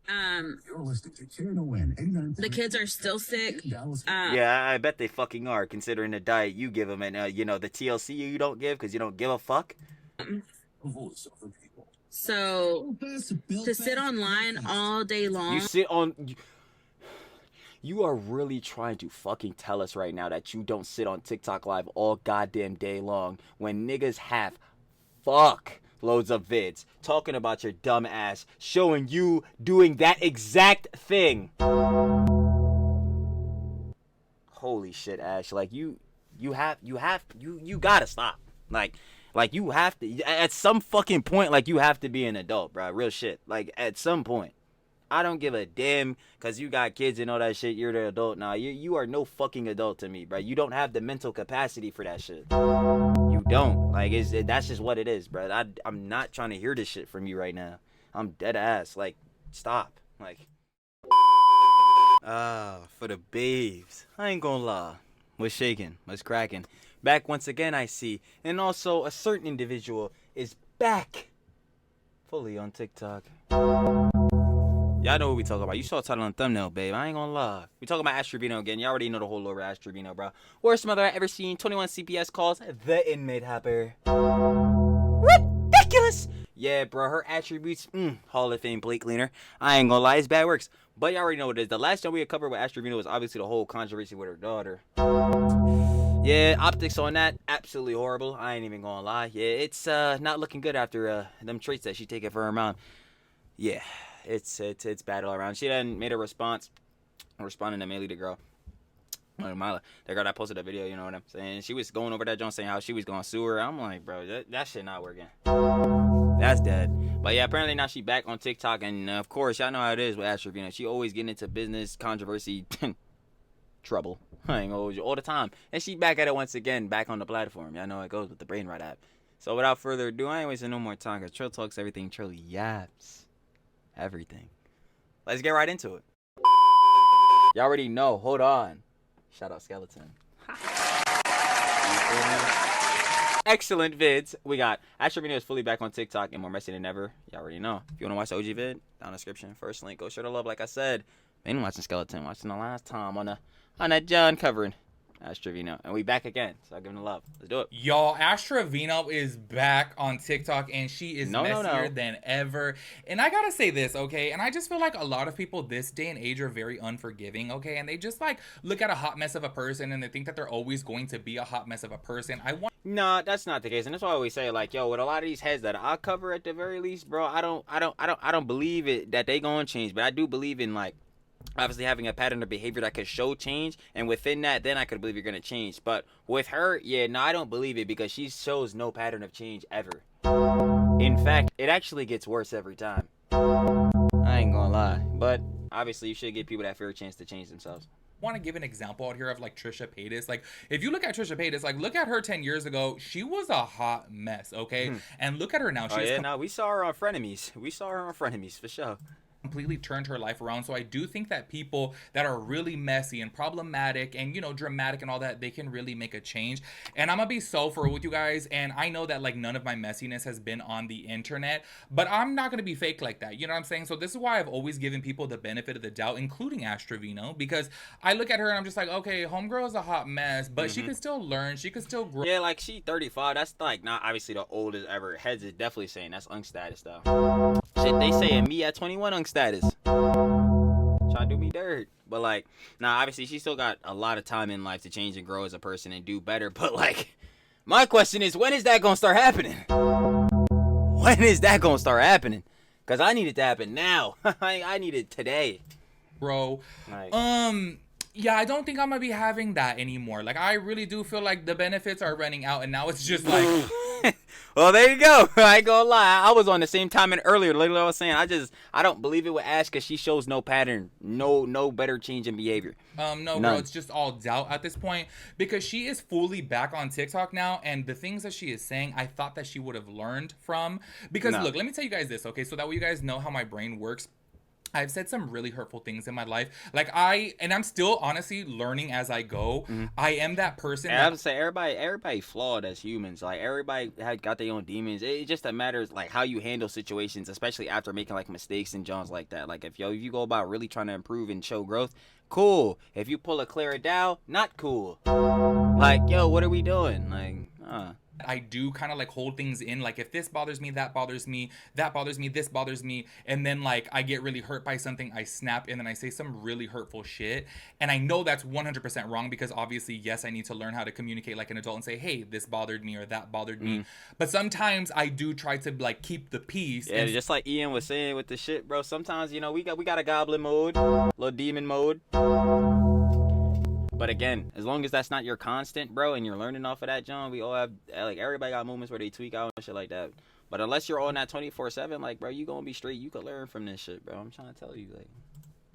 You're listening to Care to Win. The kids are still sick. Yeah, I bet they fucking are, considering the diet you give them and the TLC you don't give because you don't give a fuck. So to sit online all day long. You sit on. You are really trying to fucking tell us right now that you don't sit on TikTok live all goddamn day long when niggas have fuck loads of vids talking about your dumb ass, showing you doing that exact thing. Holy shit, Ash! Like you gotta stop. Like you have to at some fucking point. Like you have to be an adult, bro. Real shit. Like at some point. I don't give a damn because you got kids and all that shit. You're the adult now. You are no fucking adult to me, bro. You don't have the mental capacity for that shit. You don't. Like, that's just what it is, bro. I'm not trying to hear this shit from you right now. I'm dead ass. Like, stop. Like, for the babes. I ain't gonna lie. What's shaking? What's cracking? Back once again, I see. And also, a certain individual is back fully on TikTok. Y'all know what we talking about. You saw the title on the thumbnail, babe. I ain't gonna lie. We talking about Ash Trevino again. Y'all already know the whole lore of Ash Trevino, bro. Worst mother I ever seen. 21 CPS calls the inmate hopper. Ridiculous. Yeah, bro. Her attributes, Hall of Fame plate cleaner. I ain't gonna lie. It's bad works. But y'all already know what it is. The last time we had covered with Ash Trevino was obviously the whole controversy with her daughter. Yeah, optics on that, absolutely horrible. I ain't even gonna lie. Yeah, it's not looking good after them traits that she taking for her mom. Yeah. It's bad all around. She then made a response, responding to Maylee, the girl, Mila, the girl that posted that video. You know what I'm saying? She was going over that joint saying how she was gonna sue her. I'm like, bro, that shit not working. That's dead. But yeah, apparently now she back on TikTok, and of course y'all know how it is with Ash Trevino. She always getting into business controversy, trouble. I ain't gonna hold you all the time, and she back at it once again, back on the platform. Y'all know how it goes with the Brain Rot app. So without further ado, I ain't wasting no more time. Cause Trill talks everything. Trill yaps everything. Let's get right into it. Y'all already know. Hold on. Shout out Skeleton. Excellent vids. We got Ash Trevino is fully back on TikTok and more messy than ever. Y'all already know. If you want to watch the OG vid, down in the description. First link. Go show the love. Like I said, been watching Skeleton. Watching the last time on that John covering Ash Trevino, and we back again, so I'll give him the love. Let's do it. Y'all, Ash Trevino is back on TikTok, and she is messier than ever. And I gotta say this, okay? And I just feel like a lot of people this day and age are very unforgiving, okay? And they just like look at a hot mess of a person, and they think that they're always going to be a hot mess of a person. Nah, that's not the case, and that's why I always say, like, yo, with a lot of these heads that I cover at the very least, bro, I don't believe it that they gonna change, but I do believe in like, obviously having a pattern of behavior that could show change, and within that, then I could believe you're gonna change. But with her, yeah, no, I don't believe it because she shows no pattern of change ever. In fact, it actually gets worse every time. I ain't gonna lie, but obviously you should give people that fair chance to change themselves. Want to give an example out here of like Trisha Paytas. Like, if you look at Trisha Paytas, like, look at her 10 years ago. She was a hot mess, okay? And look at her now. We saw her on Frenemies. We saw her on Frenemies for sure. Completely turned her life around. So I do think that people that are really messy and problematic and, you know, dramatic and all that, they can really make a change. And I'm gonna be so for with you guys, and I know that like none of my messiness has been on the internet, but I'm not gonna be fake like that, you know what I'm saying? So this is why I've always given people the benefit of the doubt, including Ash Trevino, because I look at her and I'm just like, okay, homegirl is a hot mess, but she can still learn, she can still grow. Yeah, like she 35, that's like not obviously the oldest ever. Heads is definitely saying that's unk status though. Shit, they saying me at 21 unk status. Trying to do me dirt. But like, nah, obviously she still got a lot of time in life to change and grow as a person and do better. But like, my question is, when is that gonna start happening? When is that gonna start happening? Cause I need it to happen now. I need it today. Bro. Like, yeah, I don't think I'm gonna be having that anymore. Like, I really do feel like the benefits are running out, and now it's just like well, there you go. I ain't gonna lie. I was on the same time and earlier. Literally, I was saying I don't believe it with Ash because she shows no pattern, no better change in behavior. No, None. bro, it's just all doubt at this point because she is fully back on TikTok now, and the things that she is saying, I thought that she would have learned from. Because look, let me tell you guys this, okay? So that way you guys know how my brain works. I've said some really hurtful things in my life. Like and I'm still honestly learning as I go. I am that person And I that would say everybody flawed as humans. Like everybody had got their own demons. It just a matters like how you handle situations, especially after making like mistakes and Jones like that. Like if you go about really trying to improve and show growth, cool. If you pull a Clara Dow, not cool. Like yo, what are we doing? Like, I do kind of like hold things in. Like if this bothers me, that bothers me, that bothers me, this bothers me, and then like I get really hurt by something, I snap and then I say some really hurtful shit. And I know that's 100% wrong because obviously, yes, I need to learn how to communicate like an adult and say, hey, this bothered me or that bothered me. But sometimes I do try to like keep the peace. yeah, And just like Ian was saying with the shit, bro. Sometimes we got a goblin mode, little demon mode. But again, as long as that's not your constant, bro, and you're learning off of that, John, we all have, like, everybody got moments where they tweak out and shit like that. But unless you're on that 24/7, like, bro, you gonna be straight. You could learn from this shit, bro. I'm trying to tell you, like.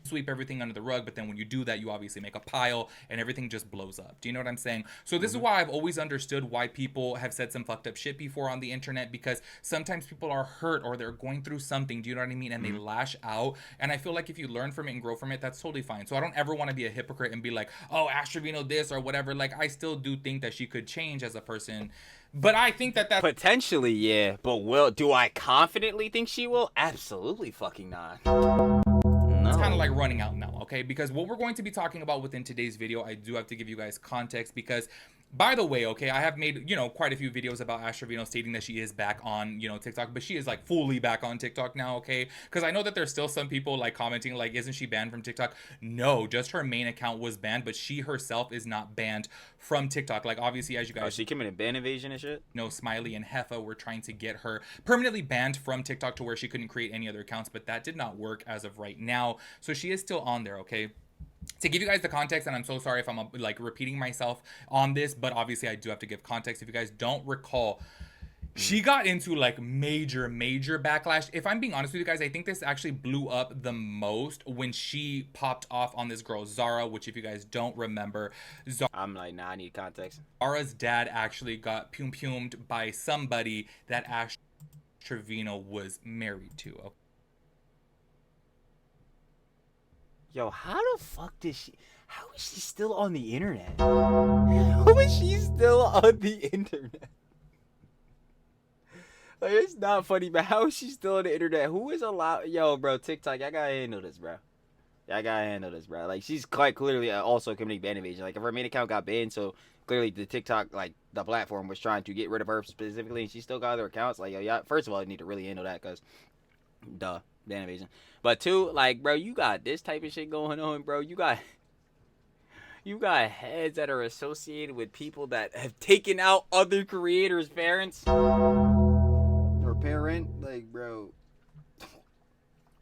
sweep everything under the rug, but then when you do that, you obviously make a pile and everything just blows up. Do you know what I'm saying? So this is why I've always understood why people have said some fucked up shit before on the internet, because sometimes people are hurt or they're going through something, do you know what I mean? And they lash out. And I feel like if you learn from it and grow from it, that's totally fine. So I don't ever want to be a hypocrite and be like, oh, Ash Trevino this or whatever. Like, I still do think that she could change as a person. But I think that Potentially, yeah. But do I confidently think she will? Absolutely fucking not. it's kind of like running out now, okay? Because what we're going to be talking about within today's video, I do have to give you guys context because, by the way, okay, I have made, quite a few videos about Ash Trevino stating that she is back on, TikTok, but she is like fully back on TikTok now, okay? Because I know that there's still some people like commenting like, isn't she banned from TikTok? No, just her main account was banned, but she herself is not banned from TikTok. Like, obviously, as you guys she committed ban evasion and shit? know, Smiley and Heffa were trying to get her permanently banned from TikTok to where she couldn't create any other accounts, but that did not work as of right now. So she is still on there, okay? To give you guys the context, and I'm so sorry if I'm like repeating myself on this, but obviously I do have to give context. If you guys don't recall, she got into like major backlash. If I'm being honest with you guys, I think this actually blew up the most when she popped off on this girl Zara, which if you guys don't remember, I'm like, nah, I need context. Zara's dad actually got pumed by somebody that Ash Trevino was married to. Okay? Yo, how the fuck how is she still on the internet? How is she still on the internet? Like, it's not funny, but how is she still on the internet? Who is allowed? Yo, bro, TikTok, y'all gotta handle this, bro. Like, she's quite clearly also committing ban evasion. Like, if her main account got banned, so clearly the TikTok, like, the platform was trying to get rid of her specifically, and she still got other accounts. Like, yo, y'all, first of all, you need to really handle that, because, duh. Ban evasion. But two, like, bro, you got this type of shit going on, bro. You got heads that are associated with people that have taken out other creators' parents or parent. Like, bro,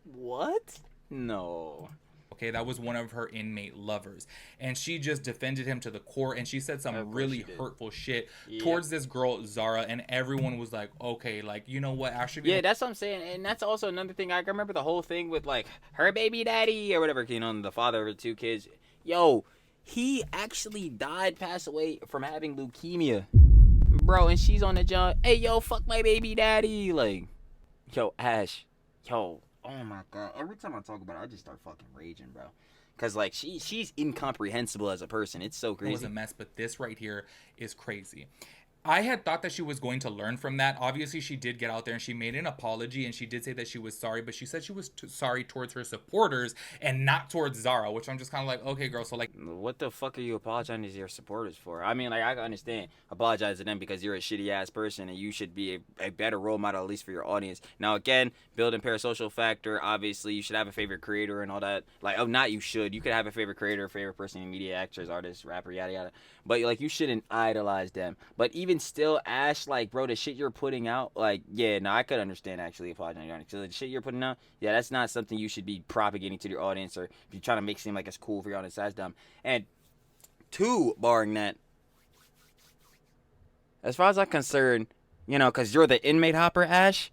what? No. Okay, that was one of her inmate lovers, and she just defended him to the core, and she said some really hurtful shit towards this girl Zara, and everyone was like, okay, like, you know what, Ashley? Yeah, that's what I'm saying, and that's also another thing. I remember the whole thing with like her baby daddy or whatever, the father of her two kids. Yo, he actually passed away from having leukemia, bro, and she's on the job. Hey, yo, fuck my baby daddy, like, yo, Ash, yo. Oh my god! Every time I talk about it, I just start fucking raging, bro. Cause like she's incomprehensible as a person. It's so crazy. It was a mess, but this right here is crazy. I had thought that she was going to learn from that. Obviously, she did get out there and she made an apology and she did say that she was sorry, but she said she was sorry towards her supporters and not towards Zara, which I'm just kind of like, okay, girl, so like, what the fuck are you apologizing to your supporters for? I mean, like, I can understand apologize to them because you're a shitty ass person and you should be a better role model, at least for your audience. Now, again, building parasocial factor, obviously, you should have a favorite creator and all that. Like, oh, not you should. You could have a favorite creator, favorite person in media, actors, artists, rapper, yada, yada. But, like, you shouldn't idolize them. But even still, Ash, like, bro, the shit you're putting out, like, yeah, no, I could understand actually apologizing. So the shit you're putting out, yeah, that's not something you should be propagating to your audience, or if you're trying to make it seem like it's cool for your audience, that's dumb. And two, barring that, as far as I'm concerned, because you're the inmate hopper, Ash,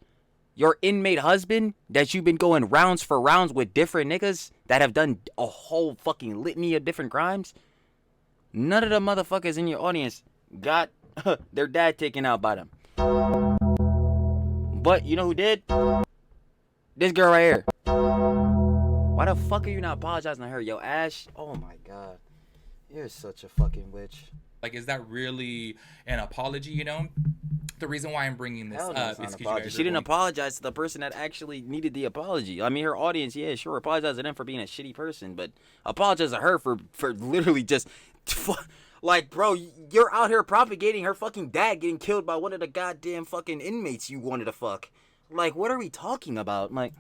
your inmate husband that you've been going rounds for rounds with different niggas that have done a whole fucking litany of different crimes, none of the motherfuckers in your audience got their dad taken out by them. But you know who did? This girl right here. Why the fuck are you not apologizing to her? Yo, Ash, oh my god. You're such a fucking witch. Like, is that really an apology, you know? The reason why I'm bringing this Hell no, up it's not is an because you apology. guys She didn't apologize to the person that actually needed the apology. I mean, her audience, yeah, sure, apologize to them for being a shitty person, but apologize to her for literally just, like, bro, you're out here propagating her fucking dad getting killed by one of the goddamn fucking inmates you wanted to fuck. Like, what are we talking about? Like,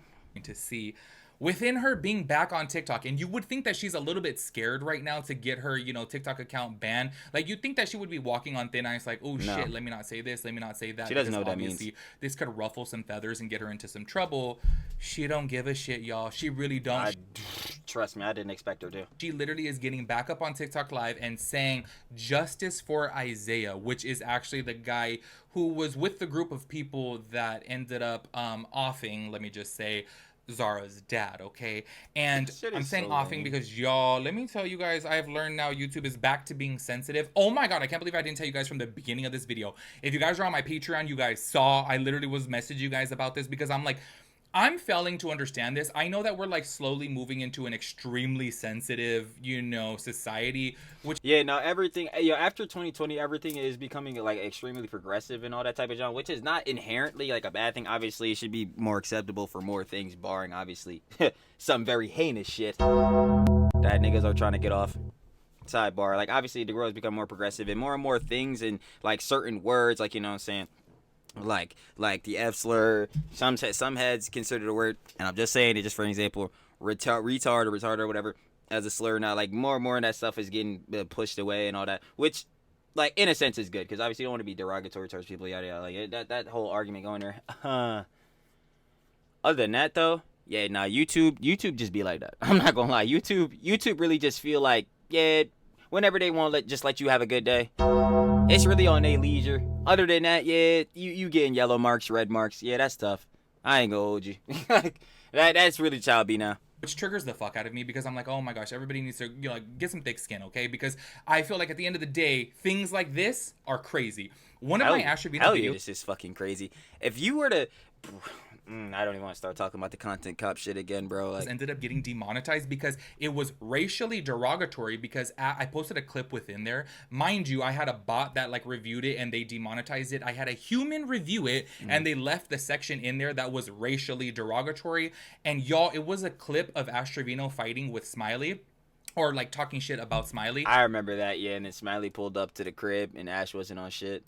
to see within her being back on TikTok, and you would think that she's a little bit scared right now to get her, you know, TikTok account banned. Like, you'd think that she would be walking on thin ice, like, oh shit, let me not say this, let me not say that. She doesn't know what that means. This could ruffle some feathers and get her into some trouble. She don't give a shit, y'all. She really don't. Trust me, I didn't expect her to. She literally is getting back up on TikTok Live and saying justice for Isaiah, which is actually the guy who was with the group of people that ended up offing, let me just say, Zara's dad, okay? And I'm saying so offing because, y'all, let me tell you guys, I've learned now YouTube is back to being sensitive. Oh my god, I can't believe I didn't tell you guys from the beginning of this video. If you guys are on my Patreon, you guys saw, I literally was messaging you guys about this because I'm like, I'm failing to understand this. I know that we're like slowly moving into an extremely sensitive, you know, society, which everything, after 2020, everything is becoming like extremely progressive and all that type of genre, which is not inherently like a bad thing. Obviously, it should be more acceptable for more things, barring obviously some very heinous shit that niggas are trying to get off. Sidebar, like obviously the world has become more progressive and more things and like certain words, like, you know what I'm saying, like the F slur, some heads consider the word, and I'm just saying it just for an example, retard or whatever as a slur. Now like more and that stuff is getting pushed away and all that, which like in a sense is good because obviously you don't want to be derogatory towards people, yada yada, like that whole argument going there. Other than that though, yeah, nah, YouTube just be like that. I'm not gonna lie, YouTube really just feel like, yeah, whenever they want to let you have a good day, it's really on their leisure. Other than that, yeah, you getting yellow marks, red marks. Yeah, that's tough. I ain't gonna hold you. That's really child B now. Which triggers the fuck out of me because I'm like, oh my gosh, everybody needs to, you know, like, get some thick skin, okay? Because I feel like at the end of the day, things like this are crazy. One of my Ash Trevino videos. This is fucking crazy. If you were to... I don't even want to start talking about the content cop shit again, bro. Like, ended up getting demonetized because it was racially derogatory because I posted a clip within there. Mind you, I had a bot that like reviewed it and they demonetized it. I had a human review it and they left the section in there that was racially derogatory. And y'all, it was a clip of Ash Trevino fighting with Smiley. Or like talking shit about Smiley. I remember that, yeah. And then Smiley pulled up to the crib and Ash wasn't on shit.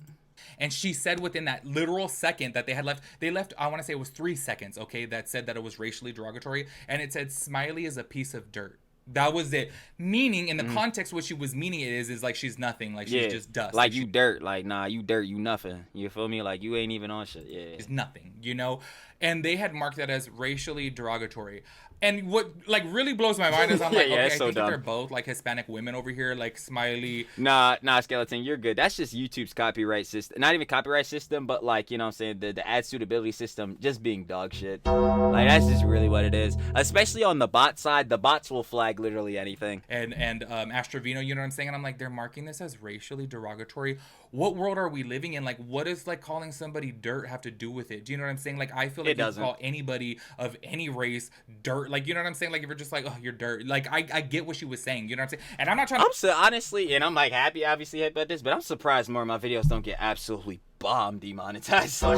And she said within that literal second that they left, I want to say it was 3 seconds, okay, that said that it was racially derogatory. And it said, Smiley is a piece of dirt. That was it. Meaning, in the context, what she was meaning it is like she's nothing. Like, she's just dust. Like, you dirt. Like, nah, you dirt, you nothing. You feel me? Like, you ain't even on shit. Yeah. She's nothing, you know? And they had marked that as racially derogatory. And what like really blows my mind is I'm like, okay, I think that they're both like Hispanic women over here, like Smiley. Nah, Skeleton, you're good. That's just YouTube's copyright system. Not even copyright system, but like, you know what I'm saying, the ad suitability system just being dog shit. Like, that's just really what it is. Especially on the bot side, the bots will flag literally anything. And Ash Trevino, you know what I'm saying? And I'm like, they're marking this as racially derogatory. What world are we living in? Like, what does like calling somebody dirt have to do with it? Do you know what I'm saying? Like, I feel like you call anybody of any race dirt. Like, you know what I'm saying? Like, if you're just like, oh, you're dirt. Like, I get what she was saying. You know what I'm saying? And I'm not trying to... honestly, and I'm like happy, obviously, about this, but I'm surprised more of my videos don't get absolutely bomb demonetized. Like,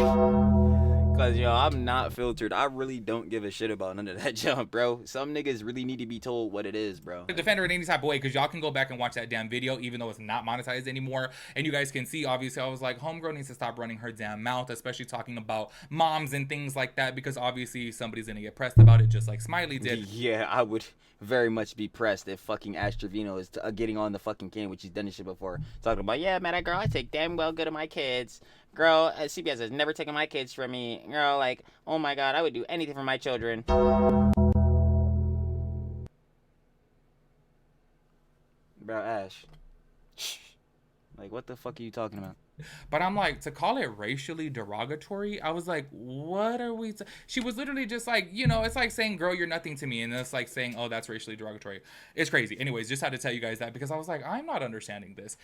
cause yo, I'm not filtered. I really don't give a shit about none of that junk, bro. Some niggas really need to be told what it is, bro. Defend her in any type of way, because y'all can go back and watch that damn video, even though it's not monetized anymore. And you guys can see, obviously, I was like, homegirl needs to stop running her damn mouth, especially talking about moms and things like that, because obviously somebody's gonna get pressed about it, just like Smiley did. Yeah, I would very much be pressed if fucking Ash Trevino is getting on the fucking can, which he's done this shit before, talking about, yeah, man, that girl, I take damn well good of my kids. Girl, CBS has never taken my kids from me. Girl, like, oh my god, I would do anything for my children. Bro, Ash. Like, what the fuck are you talking about? But I'm like, to call it racially derogatory, I was like, what are we... She was literally just like, you know, it's like saying, girl, you're nothing to me. And it's like saying, oh, that's racially derogatory. It's crazy. Anyways, just had to tell you guys that because I was like, I'm not understanding this.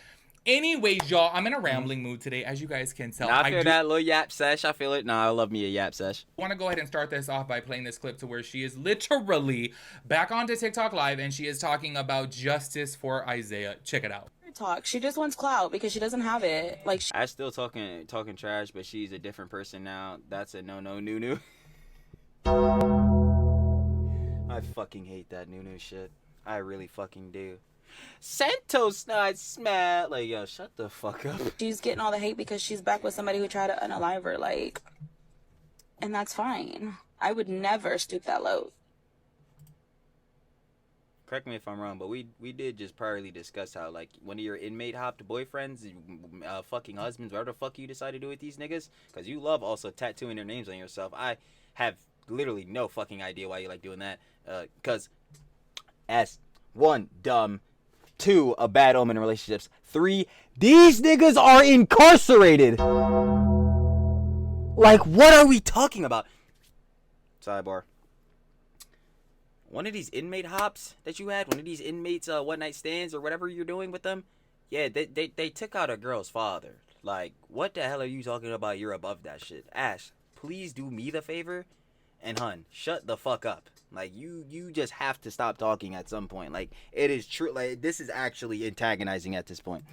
Anyways, y'all, I'm in a rambling mood today, as you guys can tell. Nah, I feel that little yap sesh. I feel it. Nah, I love me a yap sesh. I want to go ahead and start this off by playing this clip to where she is literally back onto TikTok Live and she is talking about justice for Isaiah. Check it out. Talk. She just wants clout because she doesn't have it. Like, I still talking trash, but she's a different person now. That's a no Nunu. I fucking hate that Nunu shit. I really fucking do. Santos not smell. Like, yo, shut the fuck up. she's getting all the hate because she's back with somebody who tried to unalive her. Like, and that's fine. I would never stoop that low. Correct me if I'm wrong, but we did just priorly discuss how, like, one of your inmate hopped boyfriends, fucking husbands, whatever the fuck you decide to do with these niggas, because you love also tattooing their names on yourself. I have literally no fucking idea why you like doing that, because as one, dumb, two, a bad omen in relationships, three, these niggas are incarcerated. Like, what are we talking about? Sidebar. One of these inmate hops that you had, one of these inmates one night stands or whatever you're doing with them, yeah, they took out a girl's father. Like, what the hell are you talking about? You're above that shit. Ash, please do me the favor, and hun, shut the fuck up. Like, you just have to stop talking at some point. Like, it is true. Like, this is actually antagonizing at this point.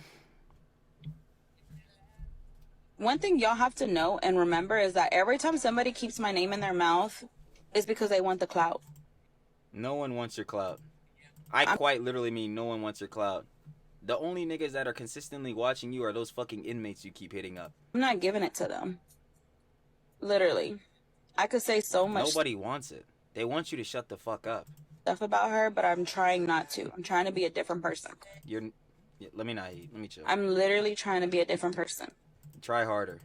One thing y'all have to know and remember is that every time somebody keeps my name in their mouth, it's because they want the clout. No one wants your clout. I quite literally mean no one wants your clout. The only niggas that are consistently watching you are those fucking inmates you keep hitting up. I'm not giving it to them. Literally. I could say so much Nobody wants it. They want you to shut the fuck up. stuff about her, but I'm trying not to. I'm trying to be a different person. Let me not eat. Let me chill. I'm literally trying to be a different person. Try harder.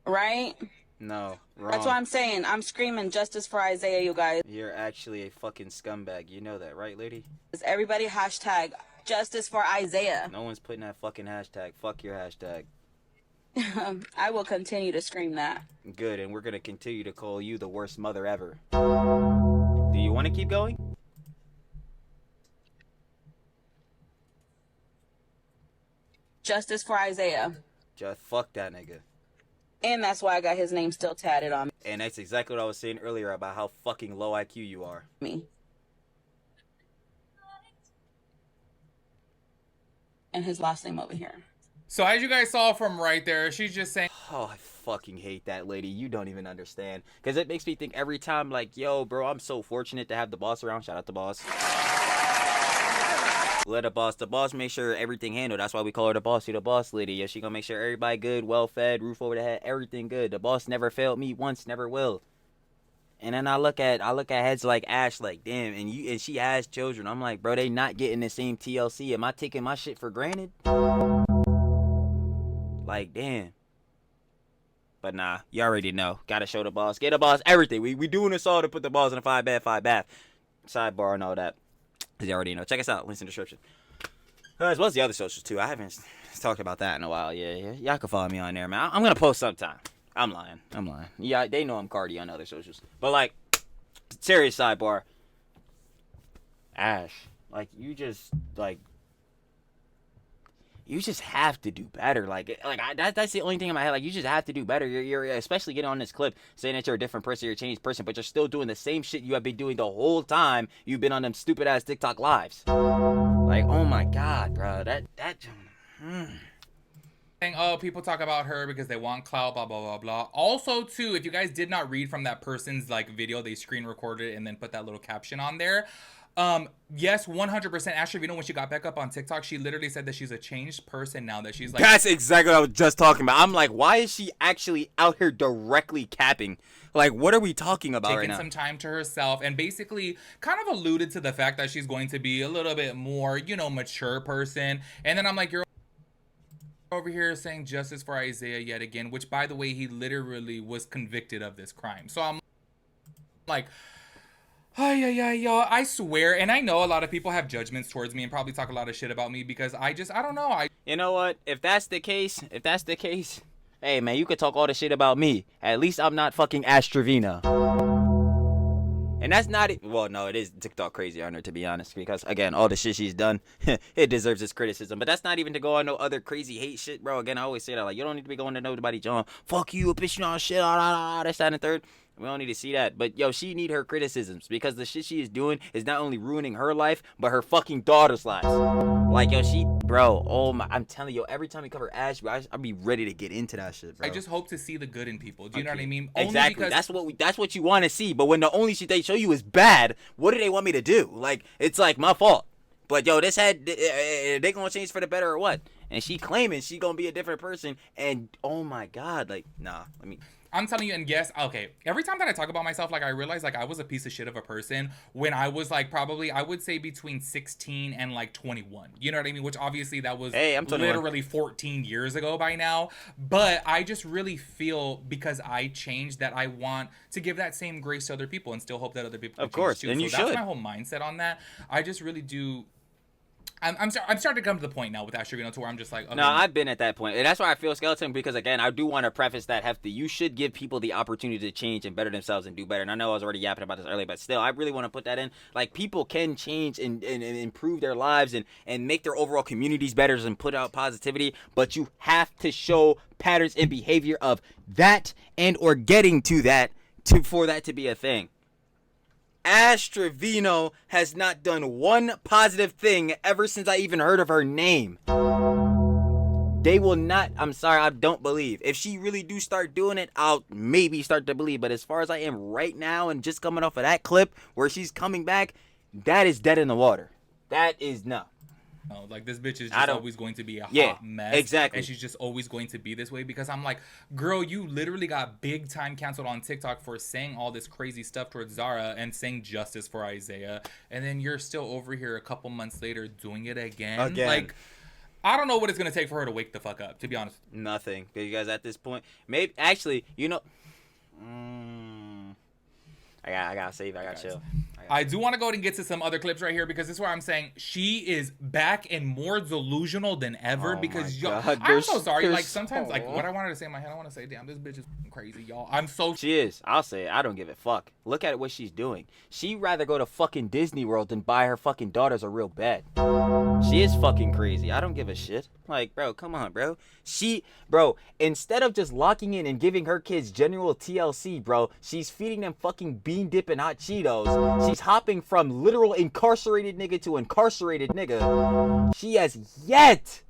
Right? No, wrong. That's what I'm saying. I'm screaming justice for Isaiah, you guys. You're actually a fucking scumbag. You know that, right, lady? Everybody hashtag justice for Isaiah. No one's putting that fucking hashtag. Fuck your hashtag. I will continue to scream that. Good, and we're gonna continue to call you the worst mother ever. Do you want to keep going? Justice for Isaiah. Just fuck that nigga. And that's why I got his name still tatted on And that's exactly what I was saying earlier about how fucking low IQ you are. me. And his last name over here. So as you guys saw from right there, she's just saying, Oh, I fucking hate that lady. You don't even understand. Because it makes me think every time, like, yo, bro, I'm so fortunate to have the boss around. Shout out the boss. Let the boss make sure everything handled. That's why we call her the boss. She the boss lady. Yeah, she gonna make sure everybody good, well fed, roof over the head, everything good. The boss never failed me once, never will. And then I look at heads like Ash, like, damn, and she has children. I'm like, bro, they not getting the same TLC. Am I taking my shit for granted? Like, damn. But nah, you already know. Gotta show the boss. Get the boss everything. We doing this all to put the balls in a 5 bath. Sidebar and all that. Cause you already know. Check us out. Links in the description. As well as the other socials too. I haven't talked about that in a while. Yeah. Y'all can follow me on there, man. I'm gonna post sometime. I'm lying. Yeah, they know I'm Cardi on other socials. But like, serious sidebar. Ash, like you just have to do better. That's the only thing in my head. Like, you just have to do better. You're especially getting on this clip saying that you're a different person, you're a changed person, but you're still doing the same shit you have been doing the whole time you've been on them stupid ass TikTok lives. Like, oh my god, bro, that. saying, oh, people talk about her because they want clout, blah, blah, blah, blah. Also, too, if you guys did not read from that person's, like, video, they screen recorded it and then put that little caption on there. Yes, 100%. Ash Trevino, when she got back up on TikTok, she literally said that she's a changed person now, that she's like... That's exactly what I was just talking about. I'm like, why is she actually out here directly capping? Like, what are we talking about right now? Taking some time to herself and basically kind of alluded to the fact that she's going to be a little bit more, you know, mature person. And then I'm like, you're over here saying justice for Isaiah yet again, which, by the way, he literally was convicted of this crime. So I'm like... I swear, and I know a lot of people have judgments towards me and probably talk a lot of shit about me because I don't know. You know what? If that's the case, hey man, you could talk all the shit about me. At least I'm not fucking Ash Trevino. And that's not it. Well, no, it is TikTok crazy on her, to be honest, because again, all the shit she's done, it deserves its criticism. But that's not even to go on no other crazy hate shit, bro. Again, I always say that, like, you don't need to be going to nobody, John. Fuck you, bitch, you know shit, that's that and the third. We don't need to see that. But yo, she need her criticisms because the shit she is doing is not only ruining her life, but her fucking daughter's lives. Like, yo, bro, oh my, I'm telling you, every time we cover Ash, bro, I'll be ready to get into that shit, bro. I just hope to see the good in people. Do you know what I mean? Exactly. That's what you want to see. But when the only shit they show you is bad, what do they want me to do? Like, it's like my fault. But yo, they gonna change for the better or what? And she claiming she gonna be a different person. And oh my god, like, nah, I'm telling you, and yes, okay, every time that I talk about myself, like, I realize, like, I was a piece of shit of a person when I was, like, probably, I would say between 16 and, like, 21. You know what I mean? Which, obviously, that was I'm literally 14 years ago by now. But I just really feel, because I changed, that I want to give that same grace to other people and still hope that other people of course, too. and so you that's should. my whole mindset on that. I just really do... I'm starting to come to the point now with Ash Trevino to where I'm just like, okay. No, I've been at that point. And that's why I feel skeleton, because again, I do want to preface that hefty. You should give people the opportunity to change and better themselves and do better. And I know I was already yapping about this earlier, but still, I really want to put that in. Like, people can change and improve their lives and make their overall communities better and put out positivity, but you have to show patterns and behavior of that and or getting to that for that to be a thing. Ash Trevino has not done one positive thing ever since I even heard of her name. They will not. I'm sorry, I don't believe. If she really do start doing it, I'll maybe start to believe. But as far as I am right now, and just coming off of that clip where she's coming back, that is dead in the water. That is no. No, like, this bitch is just always going to be a hot mess. Exactly. And she's just always going to be this way, because I'm like, girl, you literally got big time canceled on TikTok for saying all this crazy stuff towards Zara and saying justice for Isaiah. And then you're still over here a couple months later doing it again. Like, I don't know what it's going to take for her to wake the fuck up, to be honest. Nothing. Because you guys at this point, maybe, actually, you know, I gotta save. I gotta chill. I do want to go ahead and get to some other clips right here, because this is where I'm saying she is back and more delusional than ever. Because y'all, I'm so sorry. Like, sometimes, like, what I wanted to say in my head, I want to say, damn, this bitch is crazy, y'all. She is. I'll say it. I don't give a fuck. Look at what she's doing. She'd rather go to fucking Disney World than buy her fucking daughters a real bed. She is fucking crazy. I don't give a shit. Like, bro, come on, bro. Bro, instead of just locking in and giving her kids general TLC, bro, she's feeding them fucking bean dip and hot Cheetos. She's hopping from literal incarcerated nigga to incarcerated nigga. She has yet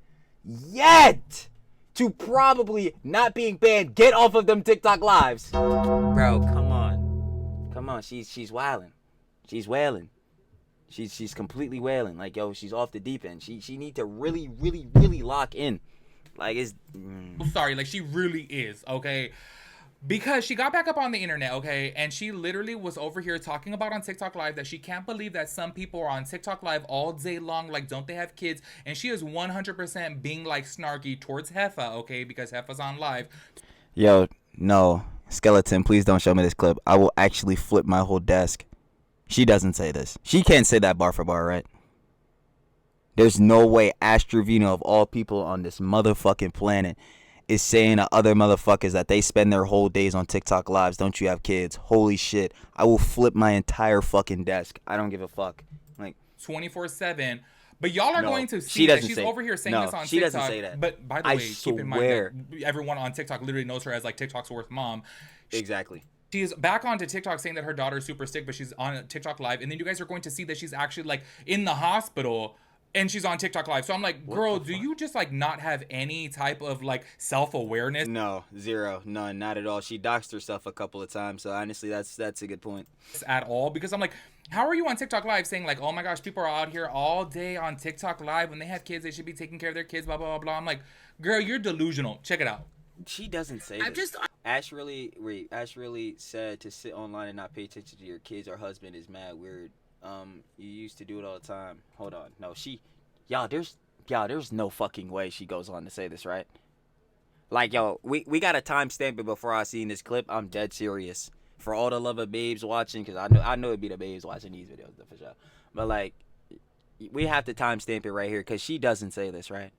to probably not being banned get off of them TikTok lives. Bro, come on. She's wilding. She's wailing. She's completely wailing. Like, yo, she's off the deep end. She need to really lock in. Like, it's sorry, like, she really is, okay? Because she got back up on the internet, okay? And she literally was over here talking about on TikTok Live that she can't believe that some people are on TikTok Live all day long. Like, don't they have kids? And she is 100% being, like, snarky towards Heffa, okay? Because Heffa's on live. Yo, no. Skeleton, please don't show me this clip. I will actually flip my whole desk. She doesn't say this. She can't say that bar for bar, right? There's no way Ash Trevino, of all people on this motherfucking planet, is saying to other motherfuckers that they spend their whole days on TikTok lives. Don't you have kids? Holy shit. I will flip my entire fucking desk. I don't give a fuck. Like, 24/7. But y'all are going to see that she's over here saying this on TikTok. She doesn't say that. But by the way, keep in mind that everyone on TikTok literally knows her as, like, TikTok's worst mom. Exactly. She's back onto TikTok saying that her daughter's super sick, but she's on TikTok Live. And then you guys are going to see that she's actually, like, in the hospital and she's on TikTok Live. So I'm like, girl, do you just, like, not have any type of, like, self-awareness? No, zero, none, not at all. She doxed herself a couple of times. So honestly, that's a good point. At all, because I'm like, how are you on TikTok Live saying, like, oh my gosh, people are out here all day on TikTok Live when they have kids, they should be taking care of their kids, blah, blah, blah, blah. I'm like, girl, you're delusional. Check it out. She doesn't say this. Ash really said to sit online and not pay attention to your kids or husband is mad weird. You used to do it all the time. Hold on. No, there's no fucking way she goes on to say this, right? Like, yo, we got to timestamp it before I seen this clip. I'm dead serious. For all the love of babes watching, because I know it'd be the babes watching these videos, for sure. But, like, we have to timestamp it right here, because she doesn't say this, right?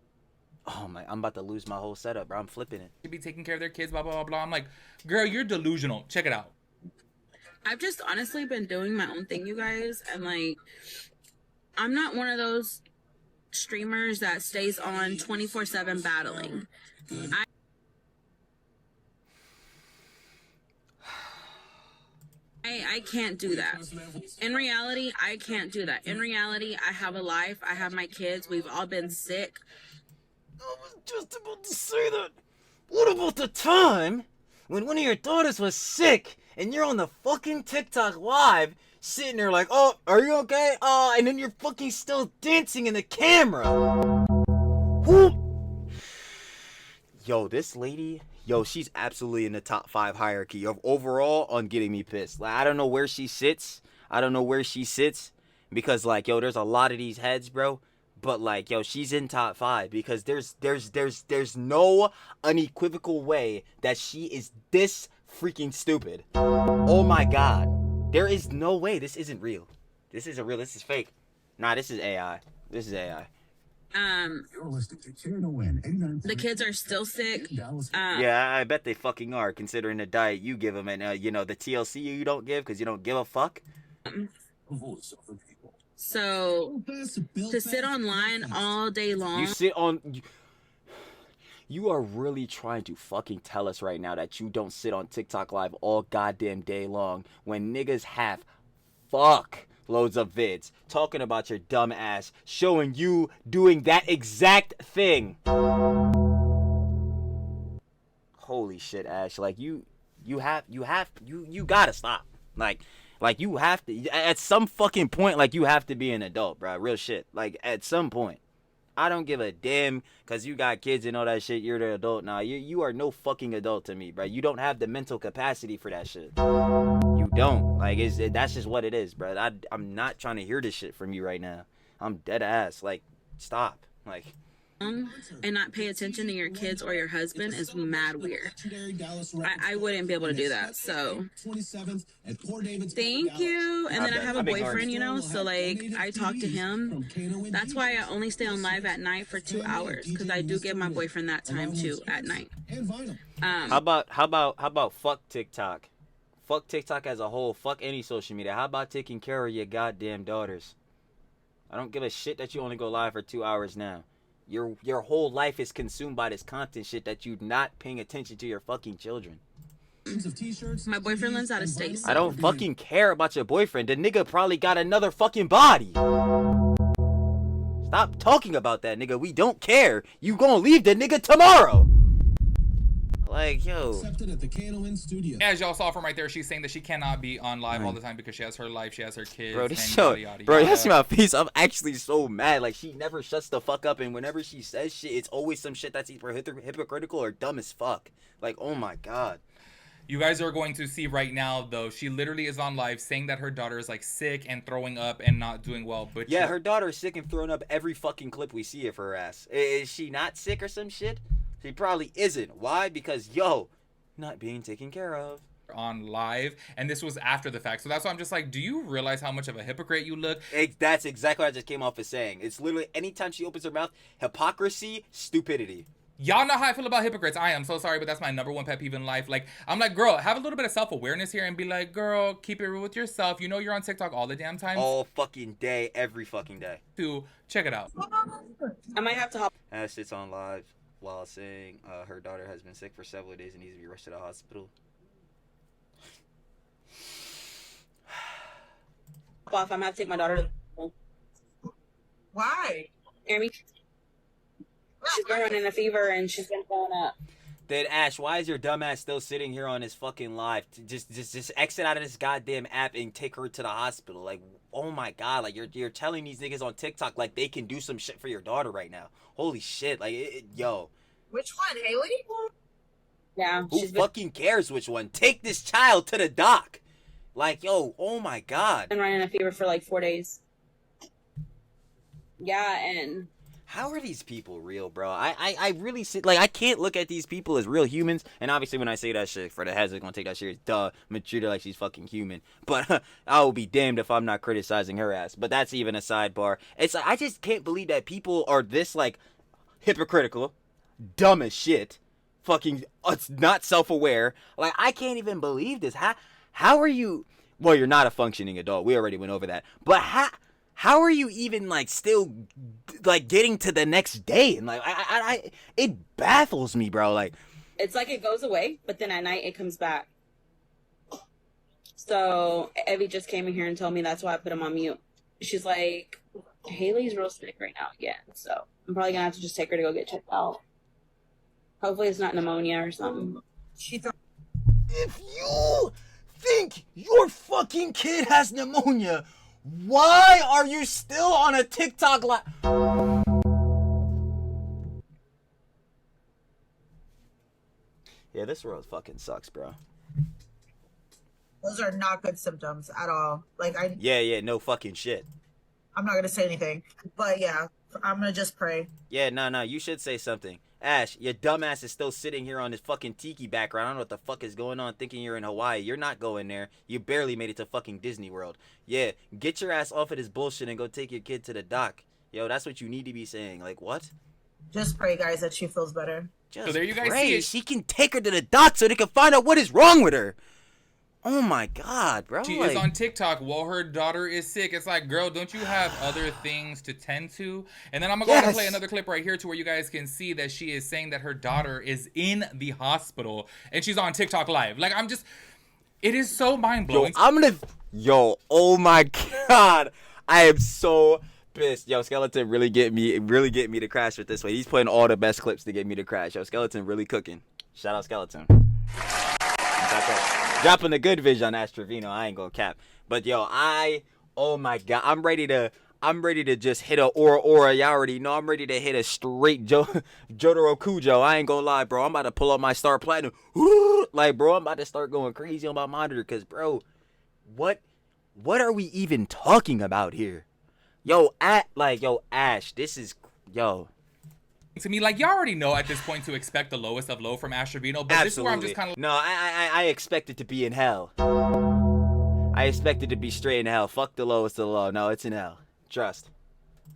Oh my, I'm about to lose my whole setup, bro. I'm flipping it. Should be taking care of their kids, blah, blah, blah, blah. I'm like, girl, you're delusional. Check it out. I've just honestly been doing my own thing, you guys, and like, I'm not one of those streamers that stays on 24/7 battling. I can't do that. In reality, I can't do that. In reality, I have a life. I have my kids. We've all been sick. I was just about to say that. What about the time when one of your daughters was sick and you're on the fucking TikTok live sitting there like, oh, are you okay? And then you're fucking still dancing in the camera. Who? Yo, this lady, she's absolutely in the top 5 hierarchy of overall on getting me pissed. Like, I don't know where she sits. Because like, there's a lot of these heads, bro. But like, she's in top 5 because there's no unequivocal way that she is this freaking stupid. Oh my god. There is no way. This isn't real. This isn't real. This is fake. Nah, this is AI. You're listening to Care to Win. The kids are still sick. Yeah, I bet they fucking are, considering the diet you give them and, the TLC you don't give because you don't give a fuck. Voice of the people. So, to sit online all day long. You are really trying to fucking tell us right now that you don't sit on TikTok live all goddamn day long when niggas have fuck loads of vids talking about your dumb ass, showing you doing that exact thing. Holy shit, Ash. Like, you gotta stop. Like you have to, at some fucking point, like, you have to be an adult, bro. Real shit. Like, at some point. I don't give a damn because you got kids and all that shit. You're the adult now. You are no fucking adult to me, bro. You don't have the mental capacity for that shit. You don't. Like, that's just what it is, bro. I'm not trying to hear this shit from you right now. I'm dead ass. Like, stop. Like, and not pay attention to your kids or your husband is mad weird. I wouldn't be able to do that. So thank you. And then I have a boyfriend, so like, I talk to him. That's why I only stay on live at night for 2 hours, because I do give my boyfriend that time too at night. How about fuck TikTok? Fuck TikTok as a whole. Fuck any social media. How about taking care of your goddamn daughters? I don't give a shit that you only go live for 2 hours now. Your whole life is consumed by this content shit that you're not paying attention to your fucking children. My boyfriend lives out of state. So. I don't fucking care about your boyfriend. The nigga probably got another fucking body. Stop talking about that, nigga. We don't care. You gonna leave the nigga tomorrow. Like, yo. As y'all saw from right there, she's saying that she cannot be on live all the time because she has her life, she has her kids. Bro, this show, bro, you see my face? I'm actually so mad. Like, she never shuts the fuck up, and whenever she says shit, it's always some shit that's either hypocritical or dumb as fuck. Like, oh my god. You guys are going to see right now, though, she literally is on live saying that her daughter is like sick and throwing up and not doing well. But yeah, her daughter is sick and throwing up every fucking clip we see of her ass. Is she not sick or some shit? She probably isn't. Why? Because, not being taken care of. On live, and this was after the fact. So that's why I'm just like, do you realize how much of a hypocrite you look? That's exactly what I just came off as saying. It's literally anytime she opens her mouth, hypocrisy, stupidity. Y'all know how I feel about hypocrites. I am so sorry, but that's my number one pet peeve in life. Like, I'm like, girl, have a little bit of self-awareness here and be like, girl, keep it real with yourself. You know you're on TikTok all the damn time. All fucking day, every fucking day. To check it out. I might have to hop. Ash sits on live while saying her daughter has been sick for several days and needs to be rushed to the hospital. Off, I'm gonna have to take my daughter to the hospital. Why? Hear me? She's been running a fever and she's been throwing up. Then Ash, why is your dumbass still sitting here on this fucking live? Just exit out of this goddamn app and take her to the hospital. Like, oh my god, like you're telling these niggas on TikTok like they can do some shit for your daughter right now. Holy shit, like yo. Which one, Haley? Yeah. Who fucking cares which one? Take this child to the doc. Like, yo, oh my god. Been running a fever for like 4 days. Yeah, and how are these people real, bro? I really sit, like, I can't look at these people as real humans. And obviously when I say that shit, for the heads, they're gonna take that shit, duh, I'm gonna treat her like she's fucking human. But I will be damned if I'm not criticizing her ass. But that's even a sidebar. It's like, I just can't believe that people are this, like, hypocritical, dumb as shit, fucking not self-aware. Like, I can't even believe this. How are you... Well, you're not a functioning adult. We already went over that. But how are you even like still like getting to the next day? And like it baffles me, bro. Like It's like it goes away, but then at night it comes back. So Evie just came in here and told me that's why I put him on mute. She's like, Haley's real sick right now again, so I'm probably gonna have to just take her to go get checked out. Hopefully it's not pneumonia or something. She thought if you think your fucking kid has pneumonia, why are you still on a TikTok live? Yeah, this world fucking sucks, bro. those are not good symptoms at all. Like Yeah, no fucking shit. I'm not gonna say anything, but yeah, I'm gonna just pray. Yeah, no, you should say something. Ash, your dumbass is still sitting here on this fucking tiki background. I don't know what the fuck is going on, thinking you're in Hawaii. You're not going there. You barely made it to fucking Disney World. Yeah, get your ass off of this bullshit and go take your kid to the doc. Yo, that's what you need to be saying. Like, what? Just pray, guys, that she feels better. Just So there you guys pray see it. she can take her to the doc so they can find out what is wrong with her. Oh my god, bro. She like, is on TikTok while her daughter is sick. It's like, girl, don't you have other things to tend to? And then I'm going to play another clip right here to where you guys can see that she is saying that her daughter is in the hospital and she's on TikTok live. Like, it is so mind-blowing. oh my god. I am so pissed. Yo, Skeleton really get me to crash with this way. He's putting all the best clips to get me to crash. Yo, Skeleton really cooking. Shout out Skeleton. Dropping the good vision on Ash Trevino. I ain't gonna cap. But yo, oh my god, I'm ready to just hit a aura. Y'all already know I'm ready to hit a straight Jotaro Kujo. I ain't gonna lie, bro. I'm about to pull up my Star Platinum. Like, bro, I'm about to start going crazy on my monitor. Cause bro, what are we even talking about here? Yo, Ash, this is To me, like, y'all already know at this point to expect the lowest of low from Ash Trevino, but this is where I'm just kind of no, I expect it to be in hell. I expect it to be straight in hell. Fuck the lowest of the low. No, it's in hell. Trust.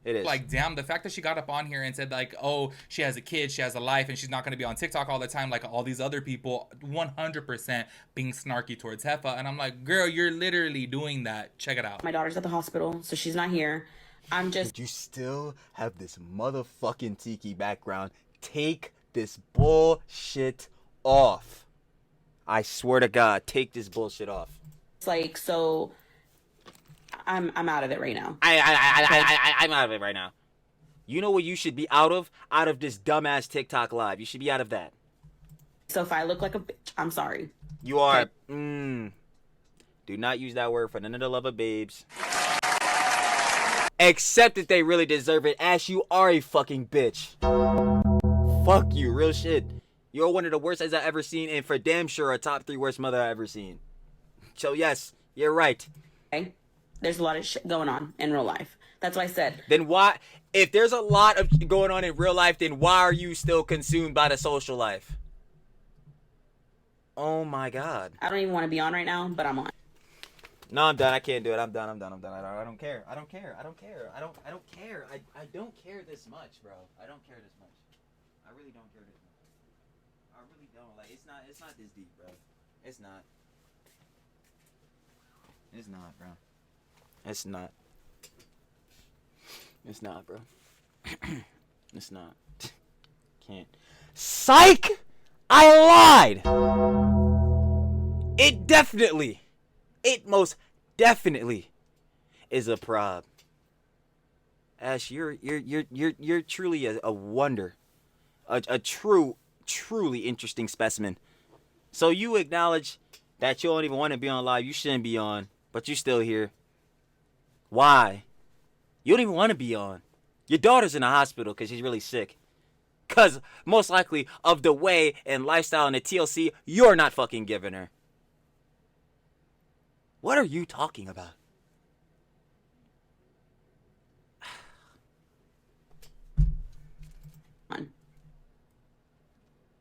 It is. like, damn, the fact that she got up on here and said, like, oh, she has a kid, she has a life, and she's not going to be on TikTok all the time like all these other people, 100% being snarky towards Heffa. And I'm like, girl, you're literally doing that. Check it out. My daughter's at the hospital, so she's not here. I'm just... You still have this motherfucking tiki background. Take this bullshit off. I swear to God, take this bullshit off. like, so I'm out of it right now. I'm out of it right now. You know what you should be out of? Out of this dumbass TikTok live. You should be out of that. So if I look like a bitch, I'm sorry. You are. Do not use that word for none of the love of babes. Except that they really deserve it. Ash, you are a fucking bitch. Fuck you, real shit. You're one of the worst I've ever seen, and for damn sure a top 3 worst mother I've ever seen. So yes, you're right. Okay? There's a lot of shit going on in real life. That's why I said. Then why, if there's a lot of going on in real life, then why are you still consumed by the social life? Oh my God. I don't even want to be on right now, but I'm on. No, I'm done. I can't do it. I'm done. I don't care. I don't care this much, bro. I don't care this much. I really don't care this much. I really don't. Like, it's not this deep, bro. It's not. It's not, bro. It's not. It's not, bro. It's not. Can't. Psych! I lied! It most definitely is a prob. Ash, you're truly a wonder. A truly interesting specimen. So you acknowledge that you don't even want to be on live. You shouldn't be on, but you're still here. Why? You don't even want to be on. Your daughter's in the hospital because she's really sick. Because, most likely, of the way and lifestyle and the TLC you're not fucking giving her. What are you talking about?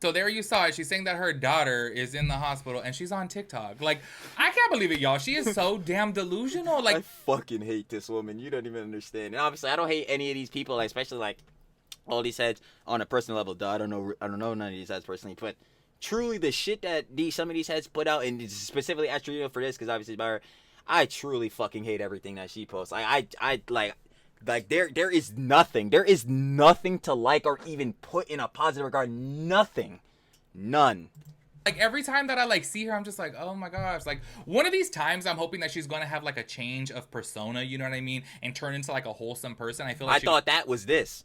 So there you saw it. She's saying that her daughter is in the hospital and she's on TikTok. Like, I can't believe it, y'all. She is so damn delusional. Like, I fucking hate this woman. You don't even understand. And obviously, I don't hate any of these people, like, especially like all these heads on a personal level. Duh, I don't know none of these heads personally, but truly the shit that some of these heads put out, and specifically Ash Trevino for this, because obviously by her, I truly fucking hate everything that she posts. I like there is nothing to like or even put in a positive regard. Nothing, none. Like every time that I like see her, I'm just like, oh my gosh. Like one of these times, I'm hoping that she's gonna have like a change of persona. You know what I mean? And turn into like a wholesome person. I feel like I thought that was this.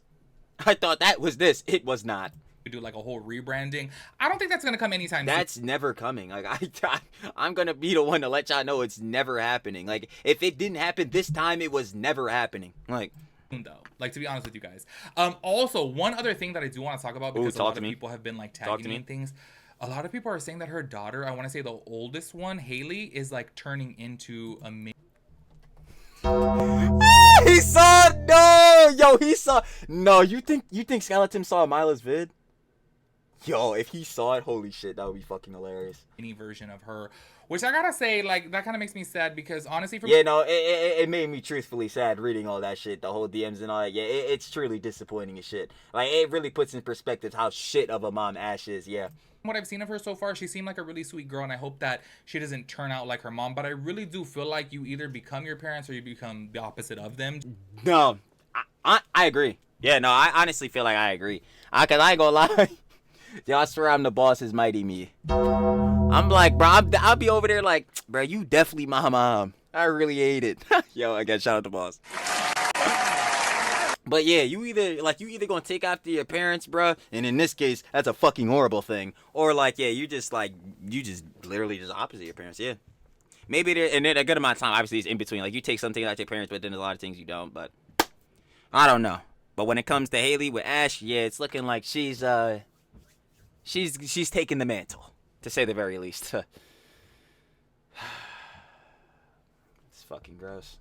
I thought that was this. It was not. do like a whole rebranding. I don't think that's gonna come anytime soon. That's never coming. Like I'm gonna be the one to let y'all know it's never happening. Like if it didn't happen this time, it was never happening. Like though, like to be honest with you guys. Also one other thing that I do want to talk about, because a lot of people have been like tagging me and things. A lot of people are saying that her daughter, I want to say the oldest one, Haley, is like turning into a he saw no, yo, he saw no. You think Skeleton saw Mila's vid? Yo, if he saw it, holy shit, that would be fucking hilarious. Any version of her, which I gotta say, like that kind of makes me sad because honestly, for yeah, no, it made me truthfully sad reading all that shit, the whole DMs and all that. Yeah, it's truly disappointing as shit. Like it really puts in perspective how shit of a mom Ash is. Yeah. What I've seen of her so far, she seemed like a really sweet girl, and I hope that she doesn't turn out like her mom. But I really do feel like you either become your parents or you become the opposite of them. No, I agree. Yeah, no, I honestly feel like I agree. Cause I ain't gonna lie. Yo, I swear I'm the boss is mighty me. I'm like, bro, I'll be over there like, bro, you definitely my mom. I really hate it. Yo, again, shout out to boss. But yeah, you either gonna take after your parents, bro, and in this case, that's a fucking horrible thing. Or like, yeah, you just literally just opposite your parents, yeah. Maybe and then a good amount of time, obviously, is in between. Like, you take something like your parents, but then there's a lot of things you don't. But I don't know. But when it comes to Haley with Ash, yeah, it's looking like she's taking the mantle, to say the very least. It's fucking gross.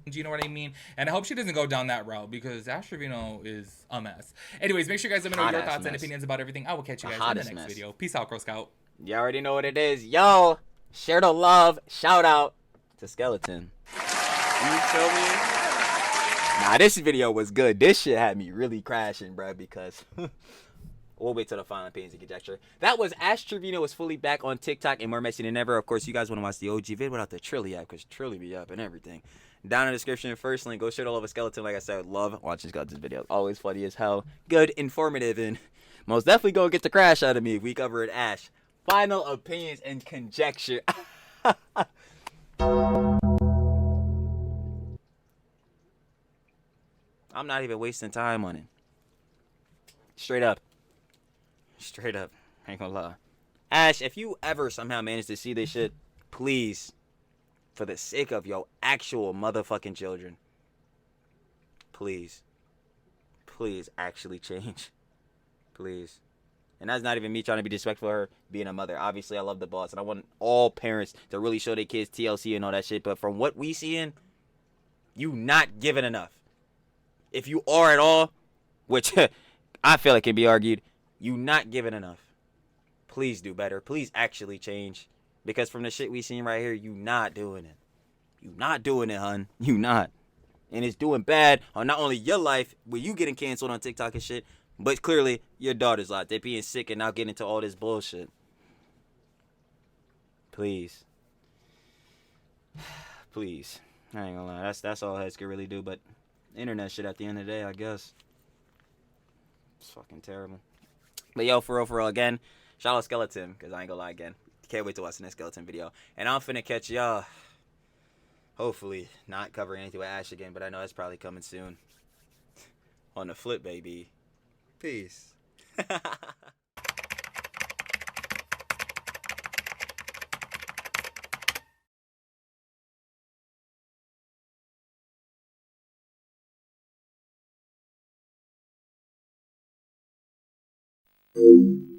Do you know what I mean? And I hope she doesn't go down that route because Ash Trevino is a mess. Anyways, make sure you guys let me know your thoughts and opinions about everything. I will catch you guys in the next video. Peace out, Girl Scout. You already know what it is. Yo, share the love. Shout out to Skeleton. You feel me? Nah, this video was good. This shit had me really crashing, bro, because... We'll wait till the final opinions and conjecture. That was Ash Trevino is fully back on TikTok and more messy than ever. Of course, you guys want to watch the OG vid without the Trilly app because Trilly be up and everything. Down in the description, first link. Go share all over Skeleton. Like I said, love watching Skeleton's videos. Always funny as hell. Good, informative, and most definitely gonna get the crash out of me if we cover it. Ash. Final opinions and conjecture. I'm not even wasting time on it. Straight up. Straight up. Ain't gonna lie. Ash, if you ever somehow manage to see this shit, please, for the sake of your actual motherfucking children, please actually change. Please. And that's not even me trying to be disrespectful of her being a mother. Obviously, I love the boss, and I want all parents to really show their kids TLC and all that shit. But from what we seeing, you not giving enough. If you are at all, which I feel like can be argued, you not giving enough. Please do better. Please actually change. Because from the shit we seen right here, you not doing it. You not doing it, hun. You not. And it's doing bad on not only your life, with you getting canceled on TikTok and shit, but clearly your daughter's life. They're being sick and now getting into all this bullshit. Please. Please. I ain't gonna lie. That's all Heads could really do, but internet shit at the end of the day, I guess. It's fucking terrible. But yo, for real, again, shout out Skeleton, because I ain't gonna lie again. Can't wait to watch the next Skeleton video. And I'm finna catch y'all, hopefully, not covering anything with Ash again, but I know that's probably coming soon. On the flip, baby. Peace. Thank you.